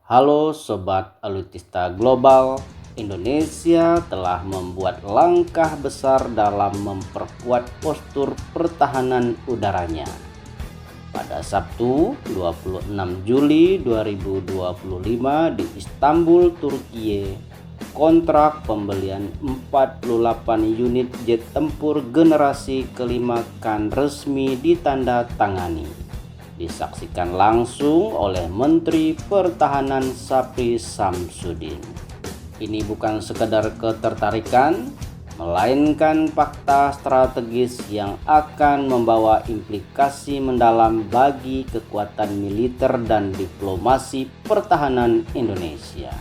Halo Sobat Alutista Global, Indonesia telah membuat langkah besar dalam memperkuat postur pertahanan udaranya. Pada Sabtu 26 Juli 2025 di Istanbul, Turki, kontrak pembelian 48 unit jet tempur generasi kelima kan resmi ditandatangani. Disaksikan langsung oleh Menteri Pertahanan Sapri Samsudin. Ini bukan sekedar ketertarikan, melainkan fakta strategis yang akan membawa implikasi mendalam bagi kekuatan militer dan diplomasi pertahanan Indonesia.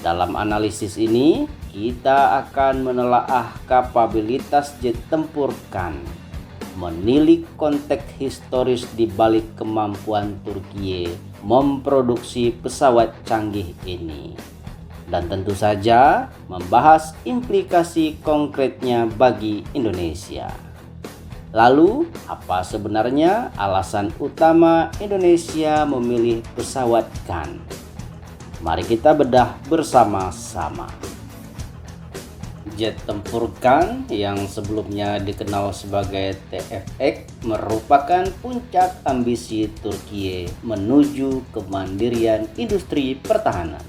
Dalam analisis ini, kita akan menelaah kapabilitas jet tempur kan, menilik konteks historis di balik kemampuan Turki memproduksi pesawat canggih ini, dan tentu saja membahas implikasi konkretnya bagi Indonesia. Lalu, apa sebenarnya alasan utama Indonesia memilih pesawat kan? Mari kita bedah bersama-sama. Jet tempur kan yang sebelumnya dikenal sebagai TFX merupakan puncak ambisi Turki menuju kemandirian industri pertahanan.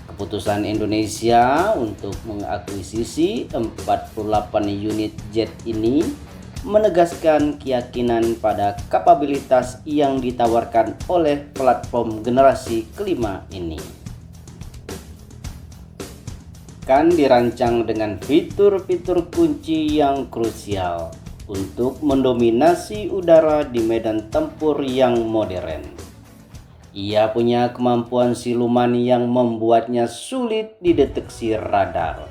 Keputusan Indonesia untuk mengakuisisi 48 unit jet ini menegaskan keyakinan pada kapabilitas yang ditawarkan oleh platform generasi kelima ini. Kan dirancang dengan fitur-fitur kunci yang krusial untuk mendominasi udara di medan tempur yang modern. Ia punya kemampuan siluman yang membuatnya sulit dideteksi radar,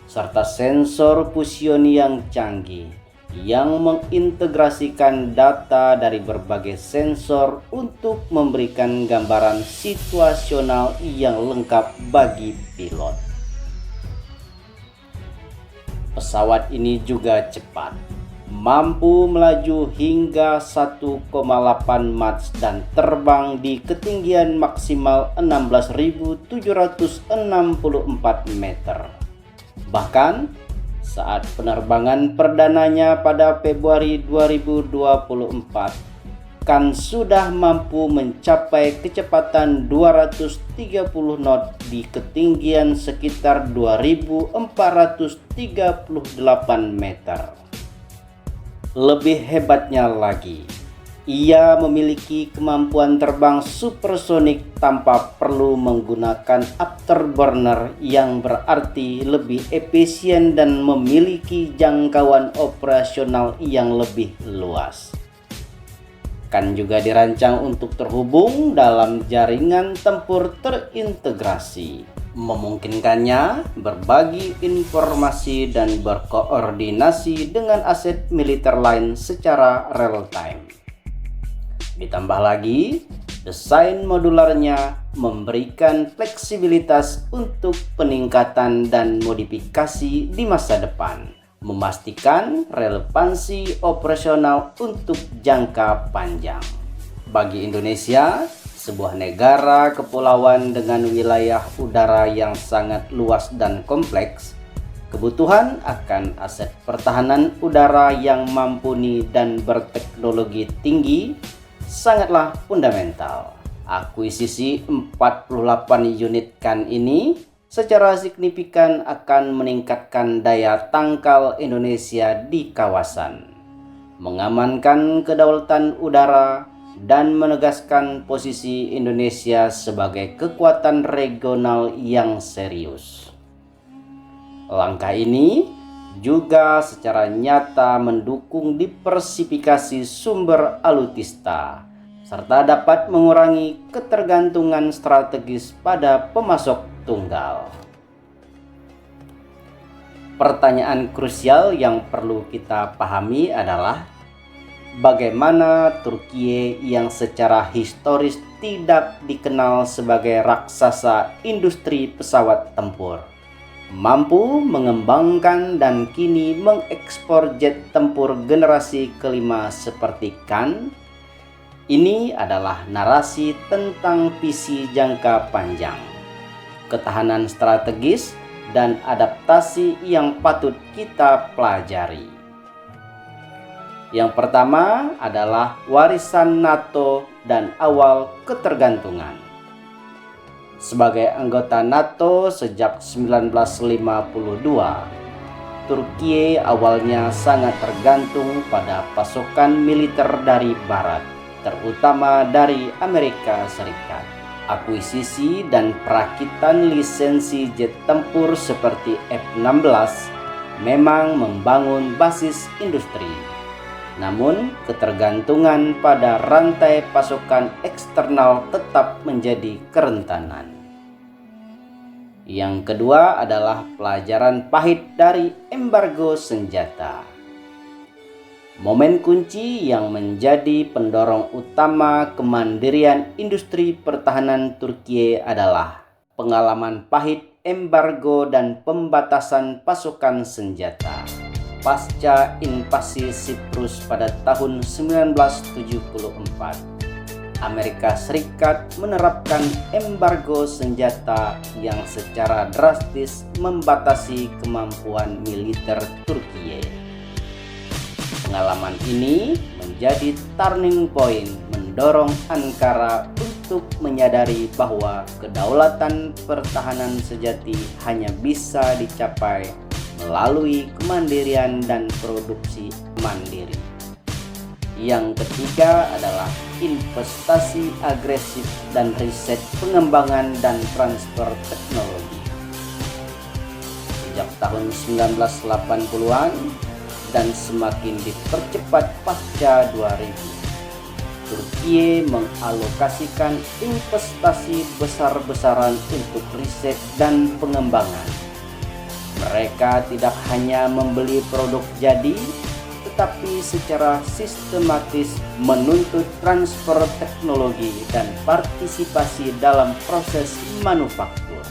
serta sensor fusion yang canggih yang mengintegrasikan data dari berbagai sensor untuk memberikan gambaran situasional yang lengkap bagi pilot. Pesawat ini juga cepat, mampu melaju hingga 1,8 Mach dan terbang di ketinggian maksimal 16.764 meter. Bahkan saat penerbangan perdananya pada Februari 2024, kan sudah mampu mencapai kecepatan 230 knot di ketinggian sekitar 2.438 meter. Lebih hebatnya lagi, ia memiliki kemampuan terbang supersonik tanpa perlu menggunakan afterburner, yang berarti lebih efisien dan memiliki jangkauan operasional yang lebih luas. Kan juga dirancang untuk terhubung dalam jaringan tempur terintegrasi, memungkinkannya berbagi informasi dan berkoordinasi dengan aset militer lain secara real time. Ditambah lagi, desain modularnya memberikan fleksibilitas untuk peningkatan dan modifikasi di masa depan, memastikan relevansi operasional untuk jangka panjang. Bagi Indonesia, sebuah negara kepulauan dengan wilayah udara yang sangat luas dan kompleks, kebutuhan akan aset pertahanan udara yang mumpuni dan berteknologi tinggi sangatlah fundamental. Akuisisi 48 unit kan ini secara signifikan akan meningkatkan daya tangkal Indonesia di kawasan, mengamankan kedaulatan udara, dan menegaskan posisi Indonesia sebagai kekuatan regional yang serius. Langkah ini juga secara nyata mendukung diversifikasi sumber alutsista, serta dapat mengurangi ketergantungan strategis pada pemasok tunggal. Pertanyaan krusial yang perlu kita pahami adalah bagaimana Turki yang secara historis tidak dikenal sebagai raksasa industri pesawat tempur mampu mengembangkan dan kini mengekspor jet tempur generasi kelima seperti kan Ini adalah narasi tentang visi jangka panjang, ketahanan strategis, dan adaptasi yang patut kita pelajari. Yang pertama adalah warisan NATO dan awal ketergantungan. Sebagai anggota NATO sejak 1952, Turki awalnya sangat tergantung pada pasokan militer dari Barat, terutama dari Amerika Serikat. Akuisisi dan perakitan lisensi jet tempur seperti F-16 memang membangun basis industri. Namun, ketergantungan pada rantai pasokan eksternal tetap menjadi kerentanan. Yang kedua adalah pelajaran pahit dari embargo senjata. Momen kunci yang menjadi pendorong utama kemandirian industri pertahanan Turki adalah pengalaman pahit embargo dan pembatasan pasokan senjata pasca invasi Siprus pada tahun 1974. Amerika Serikat menerapkan embargo senjata yang secara drastis membatasi kemampuan militer Turki. Pengalaman ini menjadi turning point mendorong Ankara untuk menyadari bahwa kedaulatan pertahanan sejati hanya bisa dicapai melalui kemandirian dan produksi mandiri. Yang ketiga adalah investasi agresif dan riset pengembangan dan transfer teknologi. Sejak tahun 1980-an dan semakin dipercepat pasca 2000, Turki mengalokasikan investasi besar-besaran untuk riset dan pengembangan. Mereka tidak hanya membeli produk jadi, tetapi secara sistematis menuntut transfer teknologi dan partisipasi dalam proses manufaktur.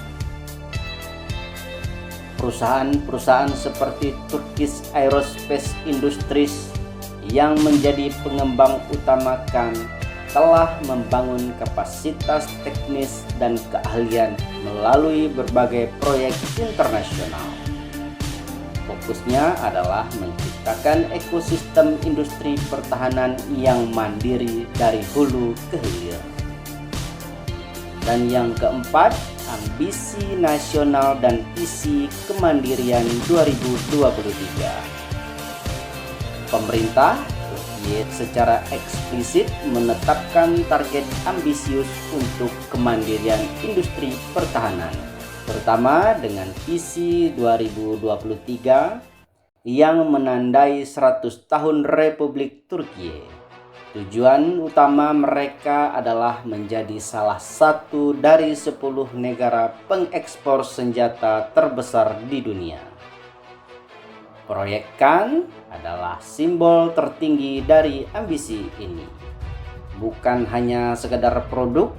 Perusahaan-perusahaan seperti Turkish Aerospace Industries yang menjadi pengembang utama KAN telah membangun kapasitas teknis dan keahlian melalui berbagai proyek internasional. Fokusnya adalah menciptakan ekosistem industri pertahanan yang mandiri dari hulu ke hilir. Dan yang keempat, ambisi nasional dan visi kemandirian 2023. Pemerintah Turki secara eksplisit menetapkan target ambisius untuk kemandirian industri pertahanan, terutama dengan visi 2023 yang menandai 100 tahun Republik Turki. Tujuan utama mereka adalah menjadi salah satu dari 10 negara pengekspor senjata terbesar di dunia. Proyek KAN adalah simbol tertinggi dari ambisi ini. Bukan hanya sekedar produk,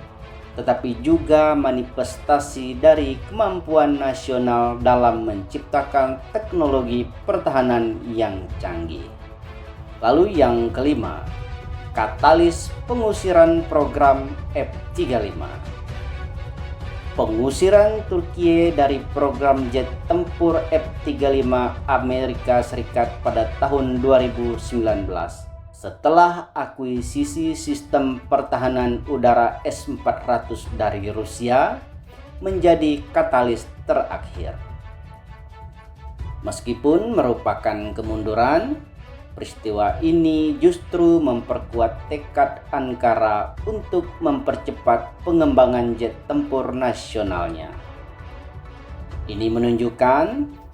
tetapi juga manifestasi dari kemampuan nasional dalam menciptakan teknologi pertahanan yang canggih. Lalu yang kelima, katalis pengusiran program F-35. Pengusiran Turki dari program jet tempur F-35 Amerika Serikat pada tahun 2019 setelah akuisisi sistem pertahanan udara S-400 dari Rusia menjadi katalis terakhir. Meskipun merupakan kemunduran, peristiwa ini justru memperkuat tekad Ankara untuk mempercepat pengembangan jet tempur nasionalnya. Ini menunjukkan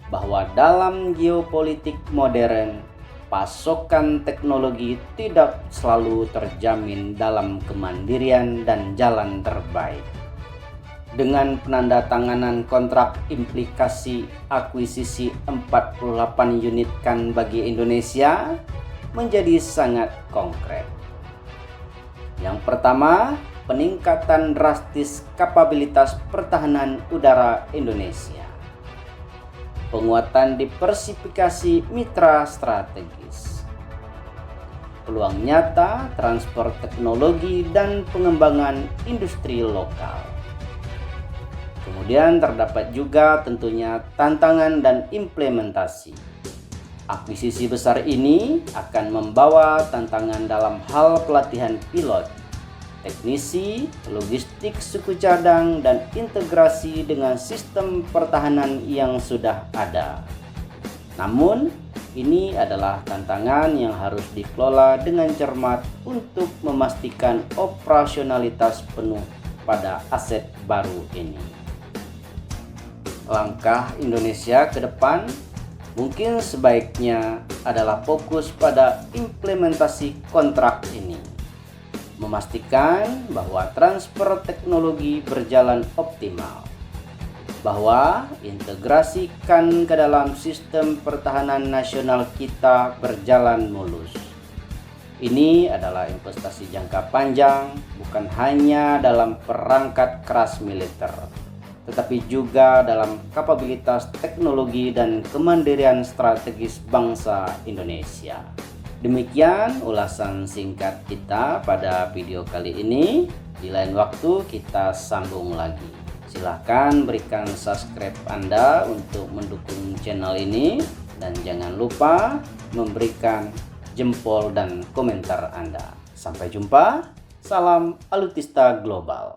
bahwa dalam geopolitik modern, pasokan teknologi tidak selalu terjamin dalam kemandirian dan jalan terbaik. Dengan penandatanganan kontrak implikasi akuisisi 48 unit KAN bagi Indonesia menjadi sangat konkret. Yang pertama, peningkatan drastis kapabilitas pertahanan udara Indonesia. Penguatan diversifikasi mitra strategis. peluang nyata, transfer teknologi, dan pengembangan industri lokal. Kemudian terdapat juga tentunya tantangan dan implementasi. Akuisisi besar ini akan membawa tantangan dalam hal pelatihan pilot, teknisi, logistik suku cadang, dan integrasi dengan sistem pertahanan yang sudah ada. Namun, ini adalah tantangan yang harus dikelola dengan cermat untuk memastikan operasionalitas penuh pada aset baru ini. Langkah Indonesia ke depan mungkin sebaiknya adalah fokus pada implementasi kontrak ini, memastikan bahwa transfer teknologi berjalan optimal, bahwa integrasikan ke dalam sistem pertahanan nasional kita berjalan mulus. Ini adalah investasi jangka panjang, bukan hanya dalam perangkat keras militer, tetapi juga dalam kapabilitas teknologi dan kemandirian strategis bangsa Indonesia. Demikian ulasan singkat kita pada video kali ini. Di lain waktu kita sambung lagi. Silahkan berikan subscribe Anda untuk mendukung channel ini, dan jangan lupa memberikan jempol dan komentar Anda. Sampai jumpa. Salam Alutista Global.